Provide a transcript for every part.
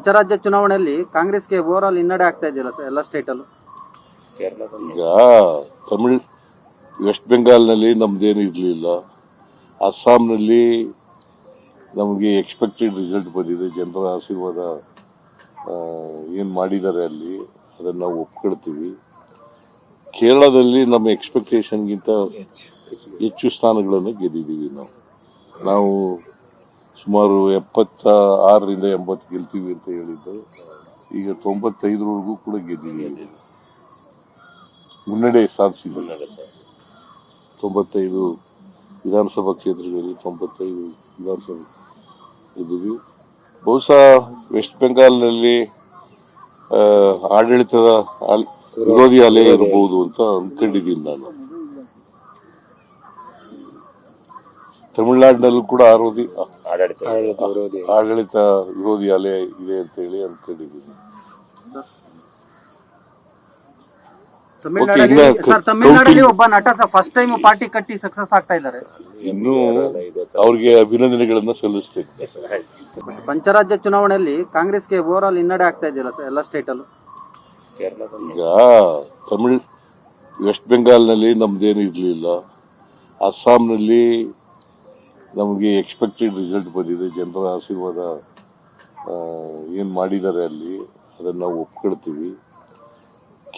ಪಂಚರಾಜ್ಯ ಚುನಾವಣೆಯಲ್ಲಿ ಕಾಂಗ್ರೆಸ್ಗೆ over all ಹಿನ್ನಡೆ ಆಗ್ತಾ ಇದೆಯಲ್ಲ ಸರ್ ಎಲ್ಲ ಸ್ಟೇಟ್ ಅಲ್ಲೂ. ಈಗ ತಮಿಳ್ ವೆಸ್ಟ್ ಬೆಂಗಾಲ್ನಲ್ಲಿ ನಮ್ದೇನು ಇರಲಿಲ್ಲ, ಅಸ್ಸಾಂನಲ್ಲಿ ನಮಗೆ ಎಕ್ಸ್ಪೆಕ್ಟೆಡ್ ರಿಸಲ್ಟ್ ಬಂದಿದೆ. ಜನರ ಆಶೀರ್ವಾದ ಏನು ಮಾಡಿದ್ದಾರೆ ಅಲ್ಲಿ ಅದನ್ನು ನಾವು ಒಪ್ಕೊಳ್ತೀವಿ. ಕೇರಳದಲ್ಲಿ ನಮ್ಮ ಎಕ್ಸ್ಪೆಕ್ಟೇಷನ್ಗಿಂತ ಹೆಚ್ಚು ಸ್ಥಾನಗಳನ್ನು ಗೆದ್ದಿದ್ದೀವಿ. ನಾವು ಸುಮಾರು 76ರಿಂದ 80 ಗೆಲ್ತೀವಿ ಅಂತ ಹೇಳಿದ್ದು, ಈಗ 95ರವರೆಗೂ ಕೂಡ ಗೆದ್ದಿದ್ದೀವಿ, ಮುನ್ನಡೆ ಸಾಧಿಸಿದ್ದೀವಿ. 95 ವಿಧಾನಸಭಾ ಕ್ಷೇತ್ರಗಳಲ್ಲಿ 95 ವಿಧಾನಸಭೆ ಗೆದ್ದಿವಿ. ಬಹುಶಃ ವೆಸ್ಟ್ ಬೆಂಗಾಲ್ನಲ್ಲಿ ಆಡಳಿತದ ವಿರೋಧಿ ಅಲೆ ಇರಬಹುದು ಅಂತ ಅಂದ್ಕೊಂಡಿದ್ದೀನಿ ನಾನು. ತಮಿಳುನಾಡಿನಲ್ಲೂ ಕೂಡ ಆಡಳಿತ ವಿರೋಧಿ ಅಲೆ ಇದೆ ಅಂತ ಹೇಳಿ ಅಂದ್ಕೊಂಡಿದ್ದೀನಿ. ತಮಿಳುನಾಡಲ್ಲಿ ಒಬ್ಬ ನಟ ಫಸ್ಟ್ ಟೈಮ್ ಪಾರ್ಟಿ ಕಟ್ಟಿ ಸಕ್ಸಸ್ ಆಗ್ತಾ ಇದ್ದಾರೆ. ಇನ್ನು ಅವ್ರಿಗೆ ಅಭಿನಂದನೆಗಳನ್ನ ಸಲ್ಲಿಸ್ತೇನೆ. ಪಂಚರಾಜ್ಯ ಚುನಾವಣೆಯಲ್ಲಿ ಕಾಂಗ್ರೆಸ್ಗೆ ಓವರ್ ಆಲ್ ಹಿನ್ನಡೆ ಆಗ್ತಾ ಇದೆಯಲ್ಲ ಸರ್ ಎಲ್ಲ ಸ್ಟೇಟ್ ಅಲ್ಲೂ. ಈಗ ತಮಿಳ್ ವೆಸ್ಟ್ ಬೆಂಗಾಲ್ನಲ್ಲಿ ನಮ್ದೇನು ಇರಲಿಲ್ಲ, ಅಸ್ಸಾಂನಲ್ಲಿ ನಮಗೆ ಎಕ್ಸ್ಪೆಕ್ಟೆಡ್ ರಿಸಲ್ಟ್ ಬಂದಿದೆ. ಜನರ ಆಶೀರ್ವಾದ ಏನು ಮಾಡಿದ್ದಾರೆ ಅಲ್ಲಿ ಅದನ್ನು ನಾವು ಒಪ್ಕೊಳ್ತೀವಿ.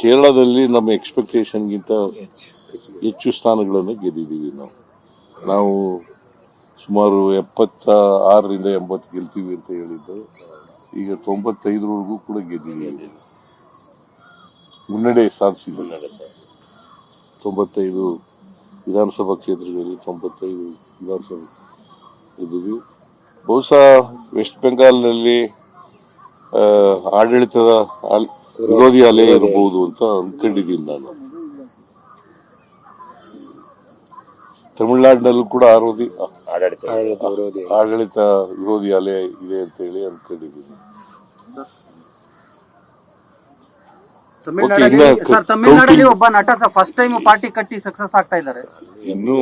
ಕೇರಳದಲ್ಲಿ ನಮ್ಮ ಎಕ್ಸ್ಪೆಕ್ಟೇಷನ್ಗಿಂತ ಹೆಚ್ಚು ಸ್ಥಾನಗಳನ್ನು ಗೆದ್ದಿದ್ದೀವಿ. ನಾವು ಸುಮಾರು 76ರಿಂದ 80 ಗೆಲ್ತೀವಿ ಅಂತ ಹೇಳಿದ್ದು, ಈಗ 95ರವರೆಗೂ ಕೂಡ ಗೆದ್ದಿದ್ದೀವಿ, ಮುನ್ನಡೆ ಸಾಧಿಸಿದ್ದೀವಿ. 95 ವಿಧಾನಸಭಾ ಕ್ಷೇತ್ರಗಳಲ್ಲಿ 95 ವಿಧಾನಸಭೆ ಗೆದ್ದಿವಿ. ಬಹುಶಃ ವೆಸ್ಟ್ ಬೆಂಗಾಲ್ನಲ್ಲಿ ಆಡಳಿತದ ವಿರೋಧಿ ಅಲೆ ಇರಬಹುದು ಅಂತ ಅಂದ್ಕೊಂಡಿದ್ದೀನಿ ನಾನು. ತಮಿಳುನಾಡಿನಲ್ಲೂ ಕೂಡ ಆಡಳಿತ ವಿರೋಧಿ ಅಲೆ ಇದೆ ಅಂತ ಹೇಳಿ ಅಂದ್ಕೊಂಡಿದ್ದೀನಿ. ತಮಿಳುನಾಡಲ್ಲಿ ಒಬ್ಬ ನಟ ಫಸ್ಟ್ ಟೈಮ್ ಪಾರ್ಟಿ ಕಟ್ಟಿ ಸಕ್ಸಸ್ ಆಗ್ತಾ ಇದ್ದಾರೆ. ಇನ್ನು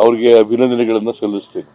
ಅವ್ರಿಗೆ ಅಭಿನಂದನೆಗಳನ್ನ ಸಲ್ಲಿಸ್ತೇನೆ.